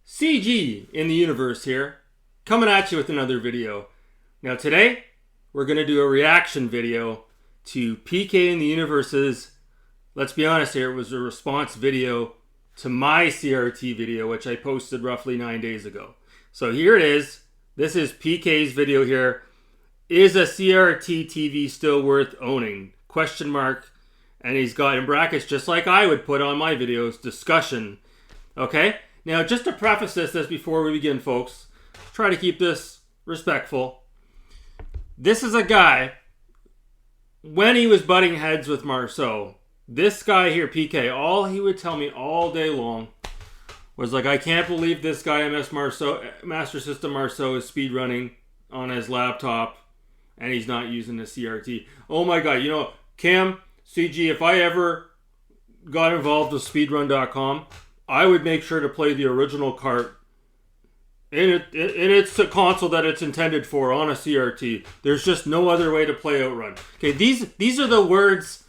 CG in the universe here, coming at you with another video. Now today, we're going to do a reaction video to PK in the Universe's, let's be honest here, it was a response video to my CRT video, which I posted roughly 9 days ago. So here it is. This is PK's video here. Is a CRT TV still worth owning? Question mark. And he's got in brackets, just like I would put on my videos, discussion. Okay? Now, just to preface this before we begin, folks, try to keep this respectful. This is a guy, when he was butting heads with Marceau, this guy here, PK, all he would tell me all day long was like, I can't believe this guy, Master System Marceau, is speedrunning on his laptop and he's not using the CRT. Oh my God, you know, Cam, CG, if I ever got involved with speedrun.com, I would make sure to play the original cart in its console that it's intended for on a CRT. There's just no other way to play Outrun. Okay, these are the words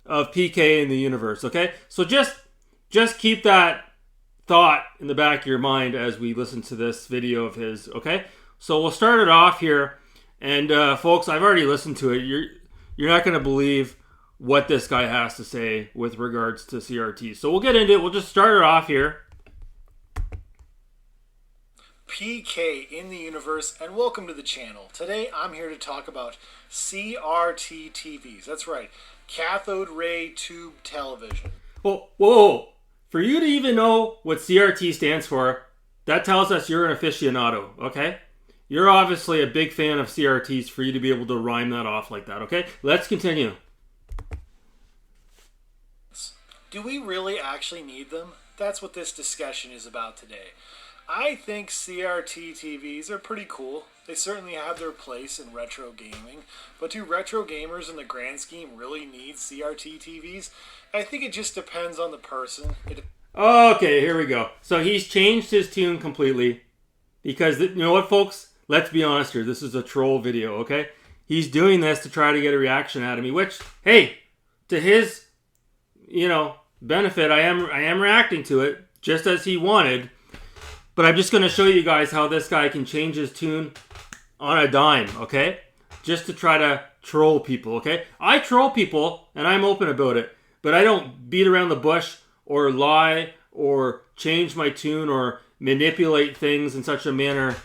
of PK in the universe. Okay, so just keep that thought in the back of your mind as we listen to this video of his. Okay, so we'll start it off here, and folks, I've already listened to it. You're not going to believe what this guy has to say with regards to CRT. So we'll get into it. We'll just start it off here. PK in the universe, and welcome to the channel. Today I'm here to talk about CRT TVs. That's right, cathode ray tube television. Well, whoa. For you to even know what CRT stands for, that tells us you're an aficionado, okay? You're obviously a big fan of CRTs for you to be able to rhyme that off like that, okay? Let's continue. Do we really actually need them? That's what this discussion is about today. I think CRT TVs are pretty cool. They certainly have their place in retro gaming, but do retro gamers in the grand scheme really need CRT TVs? I think it just depends on the person. Okay, here we go. So he's changed his tune completely because, you know what, folks? Let's be honest here. This is a troll video, okay? He's doing this to try to get a reaction out of me, which, hey, to his, benefit, I am reacting to it just as he wanted. But I'm just going to show you guys how this guy can change his tune on a dime, okay? Just to try to troll people, okay? I troll people, and I'm open about it. But I don't beat around the bush or lie or change my tune or manipulate things in such a manner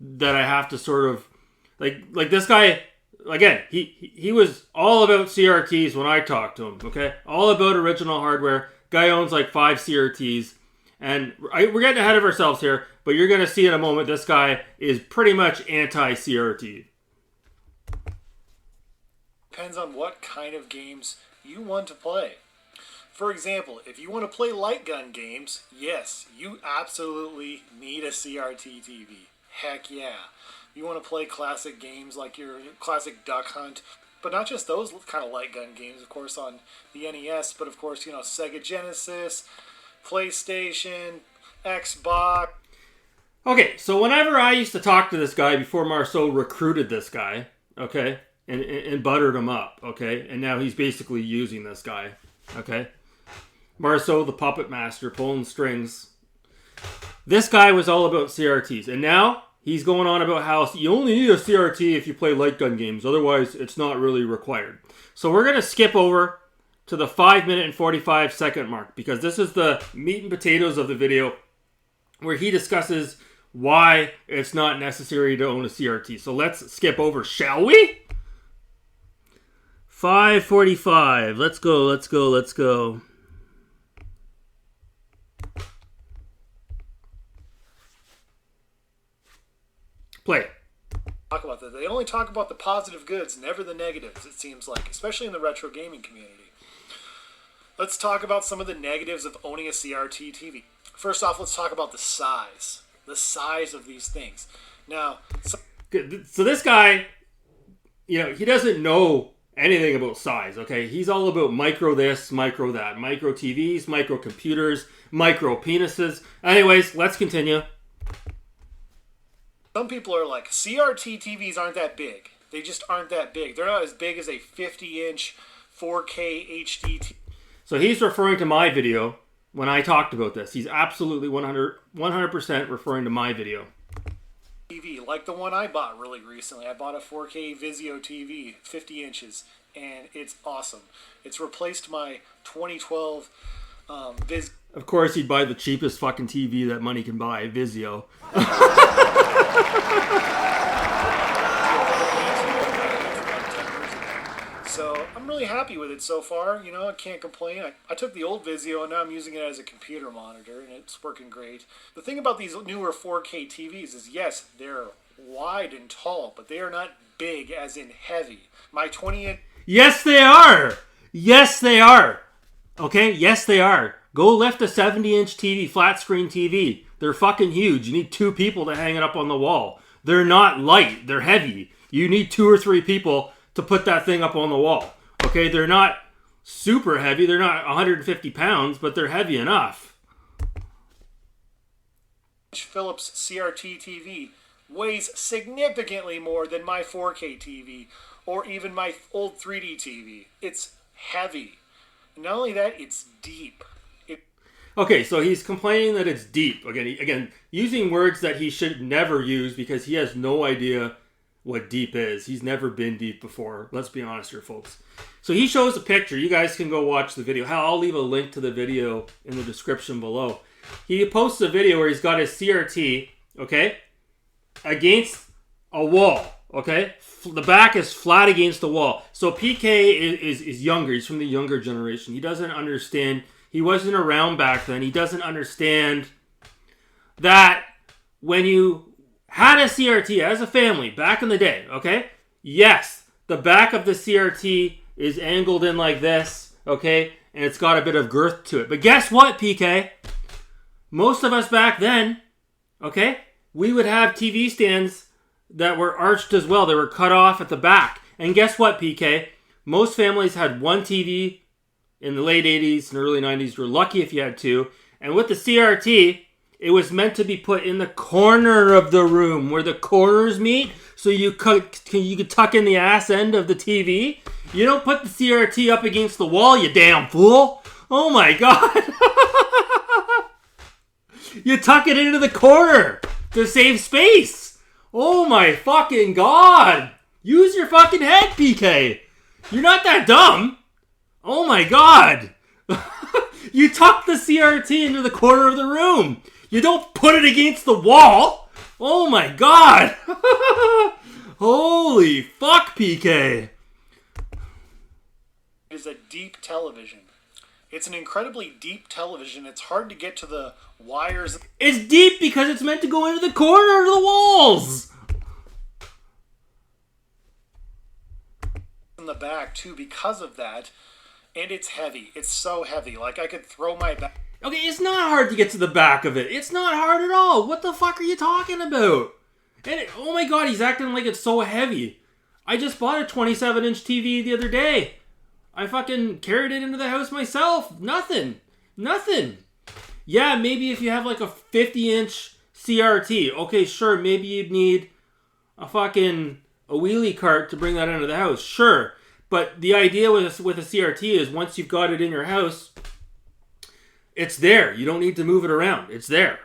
that I have to sort of... Like this guy, again, he was all about CRTs when I talked to him, okay? All about original hardware. Guy owns like 5 CRTs. And we're getting ahead of ourselves here, but you're going to see in a moment this guy is pretty much anti-CRT. Depends on what kind of games you want to play. For example, if you want to play light gun games, yes, you absolutely need a CRT TV. Heck yeah. You want to play classic games like your classic Duck Hunt, but not just those kind of light gun games, of course, on the NES, but of course, Sega Genesis, PlayStation, Xbox. Okay, so whenever I used to talk to this guy before Marceau recruited this guy, okay, and buttered him up, okay, and now he's basically using this guy, okay, Marceau, the puppet master, pulling strings. This guy was all about CRTs, and now he's going on about how you only need a CRT if you play light gun games, otherwise it's not really required. So we're going to skip over to the 5-minute and 45-second mark, because this is the meat and potatoes of the video where he discusses why it's not necessary to own a CRT. So let's skip over, shall we? 5:45. Let's go. Play. Talk about that. They only talk about the positive goods, never the negatives, it seems like, especially in the retro gaming community. Let's talk about some of the negatives of owning a CRT TV. First off, let's talk about the size. The size of these things. Now, so this guy, he doesn't know anything about size, okay? He's all about micro this, micro that. Micro TVs, micro computers, micro penises. Anyways, let's continue. Some people are like, CRT TVs aren't that big. They just aren't that big. They're not as big as a 50-inch 4K HD TV. So he's referring to my video when I talked about this. He's absolutely 100% referring to my video. TV, like the one I bought really recently. I bought a 4K Vizio TV, 50 inches, and it's awesome. It's replaced my 2012 Vizio. Of course, he'd buy the cheapest fucking TV that money can buy, Vizio. So I'm really happy with it so far. You know, I can't complain. I took the old Vizio and now I'm using it as a computer monitor, and it's working great. The thing about these newer 4K TVs is, yes, they're wide and tall, but they are not big as in heavy. My 20-inch... Yes, they are! Yes, they are! Okay, yes, they are. Go lift a 70-inch TV, flat screen TV. They're fucking huge. You need 2 people to hang it up on the wall. They're not light. They're heavy. You need 2 or 3 people to put that thing up on the wall. Okay, they're not super heavy. They're not 150 pounds, but they're heavy enough. Philips CRT TV weighs significantly more than my 4K TV or even my old 3D TV. It's heavy. Not only that, it's deep. Okay, so he's complaining that it's deep. Again, using words that he should never use because he has no idea what deep is. He's never been deep before. Let's be honest here, folks. So he shows a picture. You guys can go watch the video. Hell, I'll leave a link to the video in the description below. He posts a video where he's got his CRT, okay, against a wall, okay? The back is flat against the wall. So PK is younger. He's from the younger generation. He doesn't understand. He wasn't around back then. He doesn't understand that when you had a CRT as a family back in the day, okay? Yes, the back of the CRT is angled in like this, okay? And it's got a bit of girth to it. But guess what, PK? Most of us back then, okay, we would have TV stands that were arched as well. They were cut off at the back. And guess what, PK? Most families had one TV in the late 80s and early 90s. You were lucky if you had 2. And with the CRT, it was meant to be put in the corner of the room where the corners meet, so you could tuck in the ass end of the TV. You don't put the CRT up against the wall, you damn fool. Oh my God. You tuck it into the corner to save space. Oh my fucking God. Use your fucking head, PK. You're not that dumb. Oh my God. You tuck the CRT into the corner of the room. You don't put it against the wall. Oh my God. Holy fuck, PK. It is a deep television. It's an incredibly deep television. It's hard to get to the wires. It's deep because it's meant to go into the corner of the walls. In the back too, because of that. And it's heavy. It's so heavy. Like I could throw my back. Okay, it's not hard to get to the back of it. It's not hard at all. What the fuck are you talking about? Oh my God, he's acting like it's so heavy. I just bought a 27-inch TV the other day. I fucking carried it into the house myself. Nothing. Yeah, maybe if you have like a 50-inch CRT. Okay, sure, maybe you'd need a wheelie cart to bring that into the house. Sure. But the idea with a CRT is once you've got it in your house, it's there. You don't need to move it around. It's there.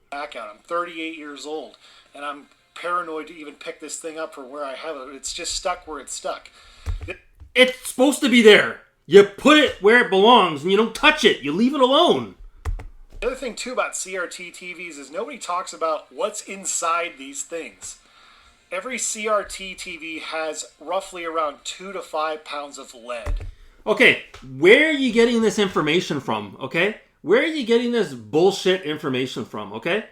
Back out. I'm 38 years old, and I'm paranoid to even pick this thing up from where I have it. It's just stuck where it's stuck. It's supposed to be there. You put it where it belongs, and you don't touch it. You leave it alone. The other thing, too, about CRT TVs is nobody talks about what's inside these things. Every CRT TV has roughly around 2 to 5 pounds of lead. Okay, where are you getting this information from, okay? Where are you getting this bullshit information from, okay?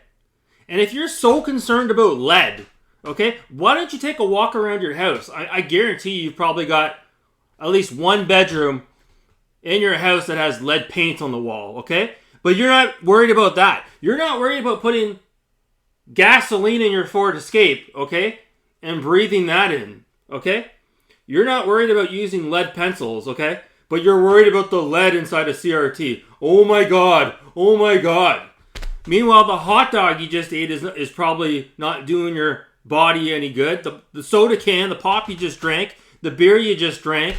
And if you're so concerned about lead, okay, why don't you take a walk around your house? I guarantee you've probably got at least one bedroom in your house that has lead paint on the wall, okay? But you're not worried about that. You're not worried about putting gasoline in your Ford Escape, okay? And breathing that in, okay? You're not worried about using lead pencils, okay? But you're worried about the lead inside a CRT. Oh my God. Oh my God. Meanwhile, the hot dog you just ate is probably not doing your body any good. The soda can, the pop you just drank, the beer you just drank,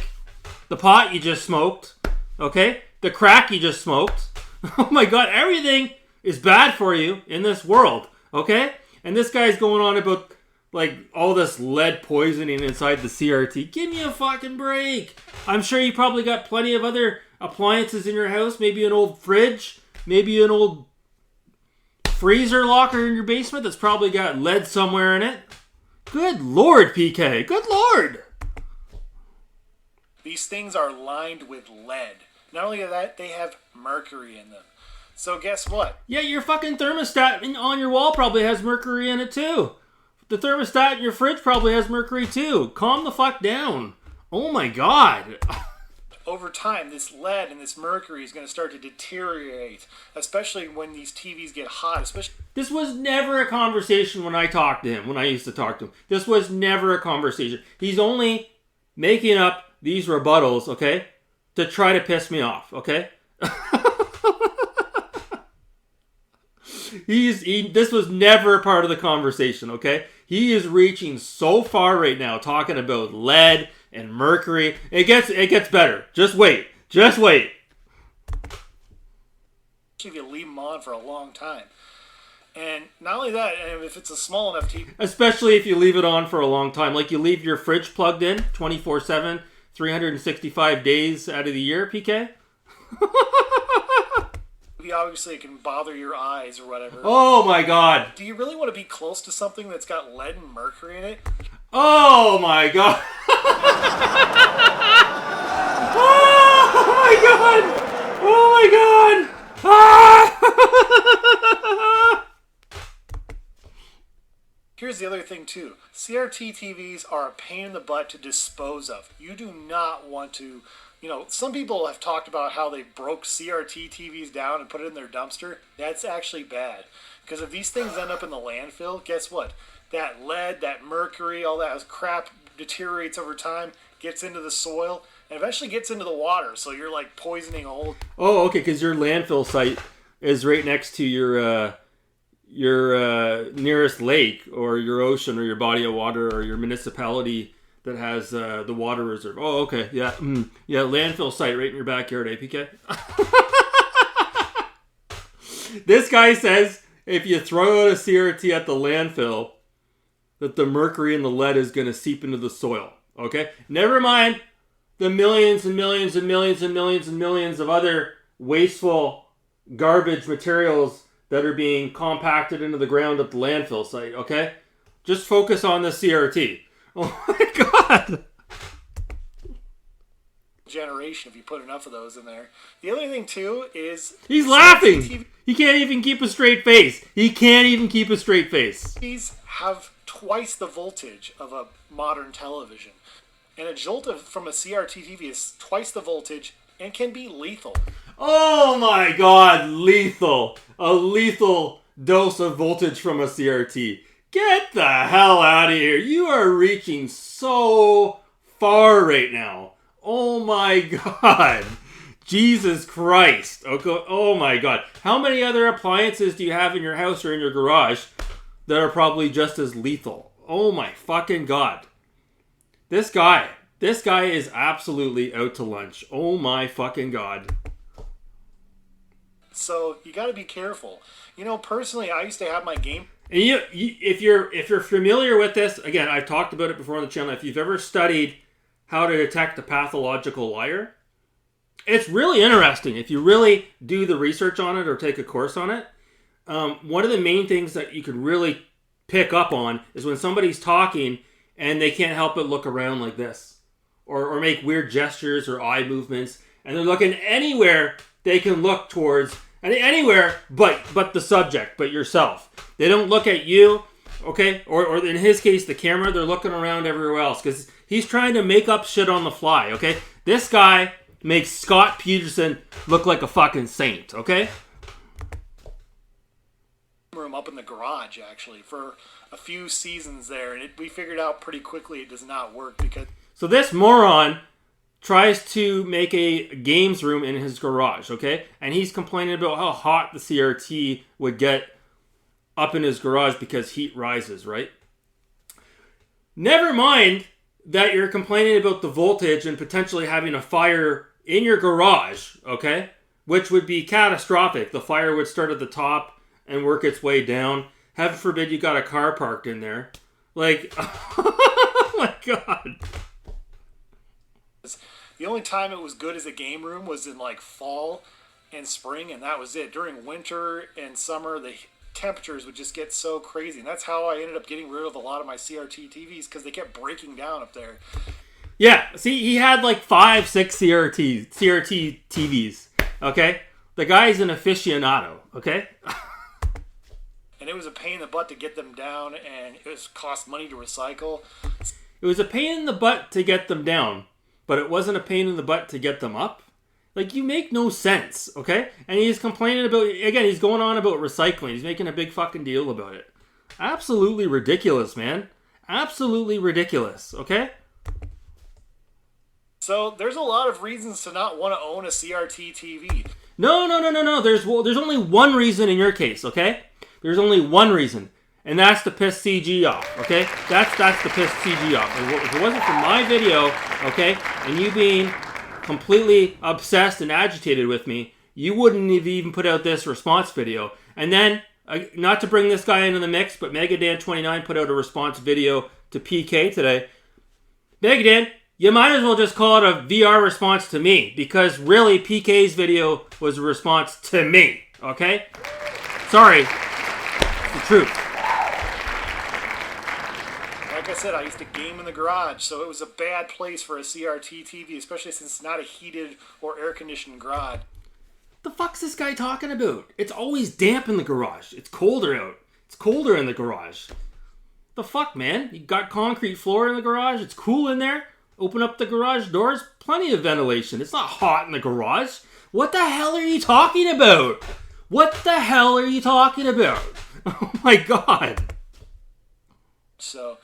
the pot you just smoked, okay? the crack you just smoked. Oh my God, everything is bad for you in this world, okay? And this guy's going on about like all this lead poisoning inside the CRT. Give me a fucking break. I'm sure you probably got plenty of other appliances in your house. Maybe an old fridge. Maybe an old freezer locker in your basement that's probably got lead somewhere in it. Good Lord, PK. Good Lord. These things are lined with lead. Not only that, they have mercury in them. So guess what? Yeah, your fucking thermostat on your wall probably has mercury in it too. The thermostat in your fridge probably has mercury too. Calm the fuck down. Oh my God. Over time, this lead and this mercury is going to start to deteriorate, especially when these TVs get hot. This was never a conversation when I talked to him, when I used to talk to him. This was never a conversation. He's only making up these rebuttals, okay, to try to piss me off, okay? This was never part of the conversation, okay? He is reaching so far right now, talking about lead and mercury. It gets better. Just wait. Just wait. If you leave them on for a long time. And not only that, if it's a small enough TV. Especially if you leave it on for a long time. Like you leave your fridge plugged in 24/7, 365 days out of the year, PK? Obviously, it can bother your eyes or whatever. Oh my God. Do you really want to be close to something that's got lead and mercury in it? Oh my God. Oh my God. Oh my God. Ah! Here's the other thing too. CRT TVs are a pain in the butt to dispose of. You do not want to, some people have talked about how they broke CRT TVs down and put it in their dumpster. That's actually bad. Because if these things end up in the landfill, guess what? That lead, that mercury, all that crap deteriorates over time, gets into the soil, and eventually gets into the water. So you're like poisoning old. Oh, okay, because your landfill site is right next to your nearest lake or your ocean or your body of water or your municipality that has the water reserve. Oh, okay, yeah, yeah, landfill site right in your backyard, APK. This guy says if you throw out a CRT at the landfill, that the mercury and the lead is going to seep into the soil. Okay, never mind the millions and millions and millions and millions and millions of other wasteful garbage materials that are being compacted into the ground at the landfill site. Okay, just focus on the CRT. Oh my God. Generation if you put enough of those in there. The other thing too is he's laughing. He can't even keep a straight face. He can't even keep a straight face. These have twice the voltage of a modern television. And a jolt from a CRT TV is twice the voltage and can be lethal. Oh my God, lethal. A lethal dose of voltage from a CRT. Get the hell out of here. You are reaching so far right now. Oh my God. Jesus Christ. Oh my God. How many other appliances do you have in your house or in your garage that are probably just as lethal? Oh my fucking God. This guy is absolutely out to lunch. Oh my fucking God. So you got to be careful. Personally, I used to have my game. And if you're familiar with this, again, I've talked about it before on the channel. If you've ever studied how to detect a pathological liar, it's really interesting. If you really do the research on it or take a course on it, one of the main things that you could really pick up on is when somebody's talking and they can't help but look around like this, or make weird gestures or eye movements, and they're looking anywhere they can look towards, and anywhere but the subject, but yourself. They don't look at you, okay? Or in his case, the camera. They're looking around everywhere else because he's trying to make up shit on the fly, okay? This guy makes Scott Peterson look like a fucking saint, okay? Room up in the garage actually for a few seasons there, and we figured out pretty quickly it does not work because. So this moron tries to make a games room in his garage, okay? And he's complaining about how hot the CRT would get up in his garage because heat rises, right? Never mind that you're complaining about the voltage and potentially having a fire in your garage, okay? Which would be catastrophic. The fire would start at the top and work its way down. Heaven forbid you got a car parked in there. Like, oh my God. The only time it was good as a game room was in like fall and spring, and that was it. During winter and summer, the temperatures would just get so crazy, and that's how I ended up getting rid of a lot of my CRT TVs, because they kept breaking down up there. Yeah, see, he had like 5, 6 CRT TVs, okay? The guy's an aficionado, okay? And it was a pain in the butt to get them down, and it was cost money to recycle. It was a pain in the butt to get them down, but it wasn't a pain in the butt to get them up. Like, you make no sense, okay? And he's complaining about, again, he's going on about recycling. He's making a big fucking deal about it. Absolutely ridiculous, man. Absolutely ridiculous, okay? So, there's a lot of reasons to not want to own a CRT TV. No. There's only one reason in your case, okay? There's only one reason. And that's to piss CG off, okay? That's to piss CG off. If it wasn't for my video, okay, and you being completely obsessed and agitated with me, you wouldn't have even put out this response video. And then, not to bring this guy into the mix, but Megadan29 put out a response video to PK today. Megadan, you might as well just call it a VR response to me, because really PK's video was a response to me, okay? Sorry, it's the truth. Like I said, I used to game in the garage, so it was a bad place for a CRT TV, especially since it's not a heated or air-conditioned garage. The fuck's this guy talking about? It's always damp in the garage. It's colder out. It's colder in the garage. The fuck, man? You got concrete floor in the garage. It's cool in there. Open up the garage doors. Plenty of ventilation. It's not hot in the garage. What the hell are you talking about? What the hell are you talking about? Oh my God. So,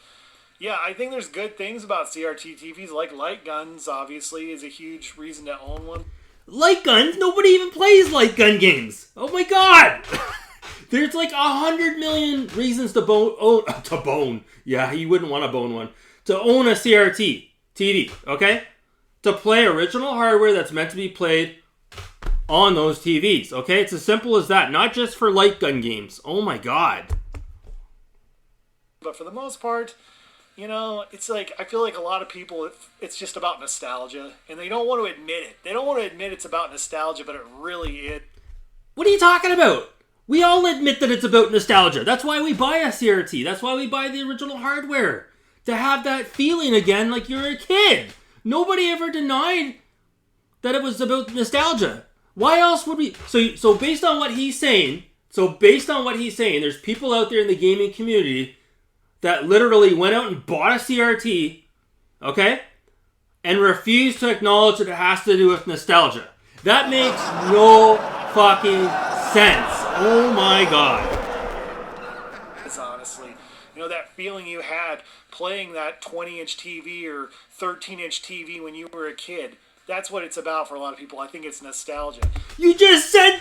yeah, I think there's good things about CRT TVs, like light guns, obviously, is a huge reason to own one. Light guns? Nobody even plays light gun games. Oh my God. There's like 100 million reasons to bone. Yeah, you wouldn't want to bone one. To own a CRT TV, okay? To play original hardware that's meant to be played on those TVs, okay? It's as simple as that. Not just for light gun games. Oh my God. But for the most part, you know, it's like, I feel like a lot of people, it's just about nostalgia, and they don't want to admit it. They don't want to admit it's about nostalgia, but it really is. What are you talking about? We all admit that it's about nostalgia. That's why we buy a CRT. That's why we buy the original hardware. To have that feeling again like you're a kid. Nobody ever denied that it was about nostalgia. Why else would we... So based on what he's saying, there's people out there in the gaming community that literally went out and bought a CRT, okay, and refused to acknowledge that it has to do with nostalgia. That makes no fucking sense. Oh my God. Honestly, you know, that feeling you had playing that 20-inch TV or 13-inch TV when you were a kid, that's what it's about for a lot of people. I think it's nostalgia. You just said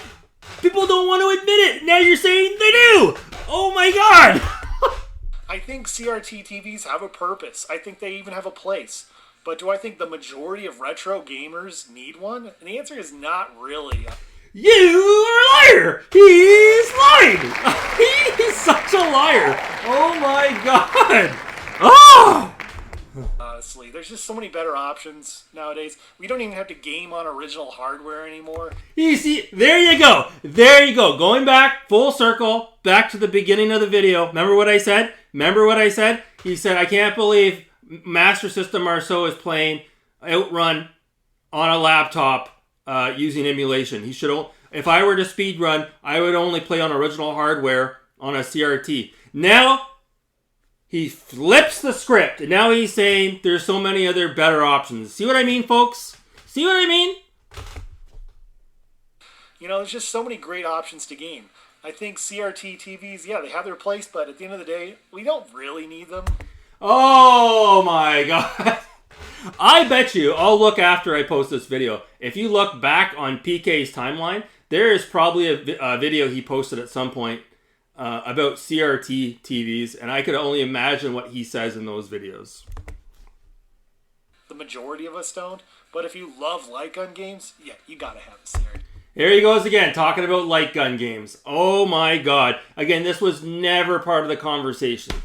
people don't want to admit it. Now you're saying they do. Oh my God. I think CRT TVs have a purpose. I think they even have a place. But do I think the majority of retro gamers need one? And the answer is not really. You are a liar! He's lying! He's such a liar! Oh my God! Oh! Honestly, there's just so many better options nowadays. We don't even have to game on original hardware anymore. You see, there you go. There you go. Going back, full circle, back to the beginning of the video. Remember what I said? He said, I can't believe Master System Marceau is playing Outrun on a laptop using emulation. He should. If I were to speedrun, I would only play on original hardware on a CRT. Now, he flips the script, and now he's saying there's so many other better options. See what I mean, folks? See what I mean? You know, there's just so many great options to game. I think CRT TVs, yeah, they have their place, but at the end of the day, we don't really need them. Oh my God. I bet you, I'll look after I post this video. If you look back on PK's timeline, there is probably a video he posted at some point about CRT TVs, and I could only imagine what he says in those videos. The majority of us don't. But if you love light gun games, yeah, you gotta have a CRT. Here he goes again, talking about light gun games. Oh my god. Again, this was never part of the conversation.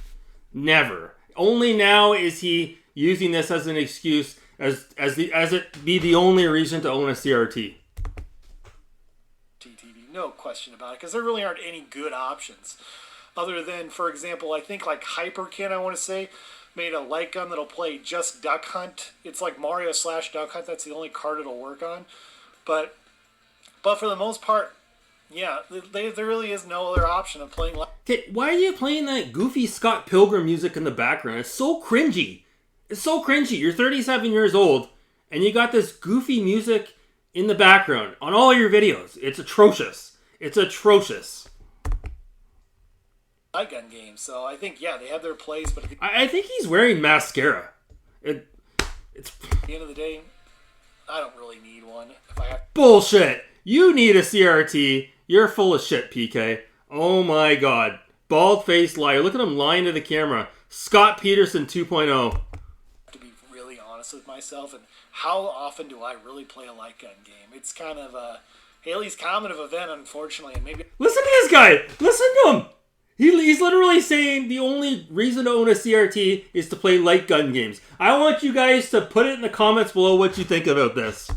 Never. Only now is he using this as an excuse, as it be the only reason to own a CRT. TV, no question about it, because there really aren't any good options. Other than, for example, I think like Hyperkin, I want to say, made a light gun that'll play just Duck Hunt. It's like Mario / Duck Hunt. That's the only card it'll work on. But for the most part, yeah, there really is no other option of playing. Okay, why are you playing that goofy Scott Pilgrim music in the background? It's so cringy. It's so cringy. You're 37 years old, and you got this goofy music in the background on all your videos. It's atrocious. It's atrocious. Light gun games, so I think, yeah, they have their place, but I think he's wearing mascara. It's at the end of the day, I don't really need one. If I have bullshit. You need a CRT. You're full of shit, PK. Oh my god. Bald-faced liar. Look at him lying to the camera. Scott Peterson 2.0. To be really honest with myself, and how often do I really play a light gun game? It's kind of a Haley's Comet of event, unfortunately, and maybe. Listen to this guy. Listen to him. He's literally saying the only reason to own a CRT is to play light gun games. I want you guys to put it in the comments below what you think about this.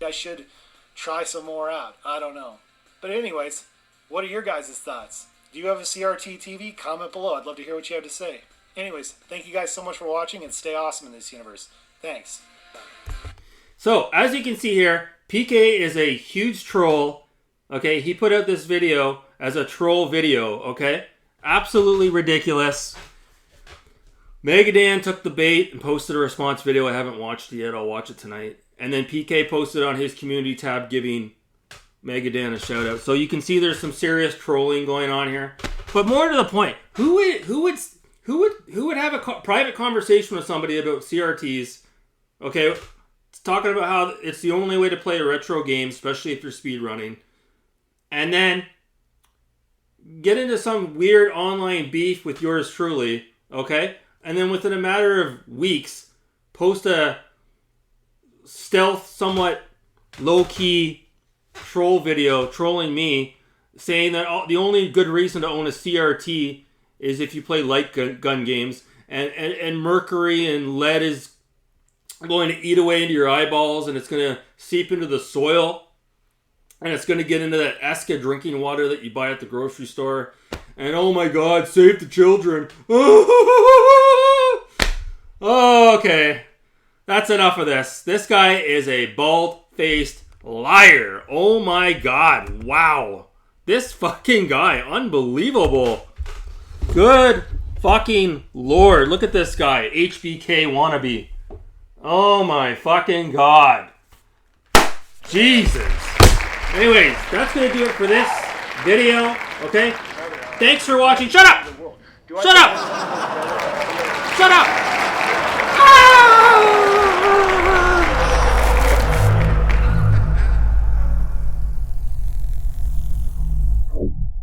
I should try some more out. I don't know. But anyways, what are your guys' thoughts? Do you have a CRT TV? Comment below. I'd love to hear what you have to say. Anyways, thank you guys so much for watching, and stay awesome in this universe. Thanks. So, as you can see here, PK is a huge troll. Okay, he put out this video as a troll video, okay? Absolutely ridiculous. Megadan took the bait and posted a response video. I haven't watched it yet. I'll watch it tonight. And then PK posted on his community tab giving Megadan a shout out. So you can see there's some serious trolling going on here. But more to the point, who would have a private conversation with somebody about CRTs? Okay, it's talking about how it's the only way to play a retro game, especially if you're speedrunning. And then get into some weird online beef with yours truly, okay? And then within a matter of weeks, post a stealth, somewhat low-key troll video trolling me, saying that the only good reason to own a CRT is if you play light gun games, and mercury and lead is going to eat away into your eyeballs, and it's going to seep into the soil. And it's going to get into that Eska drinking water that you buy at the grocery store. And oh my god, save the children. Okay. That's enough of this. This guy is a bald-faced liar. Oh my god. Wow. This fucking guy. Unbelievable. Good fucking lord. Look at this guy. HBK wannabe. Oh my fucking god. Jesus. Anyways, that's going to do it for this video, okay? Thanks for watching. Shut up! Shut up! Shut up!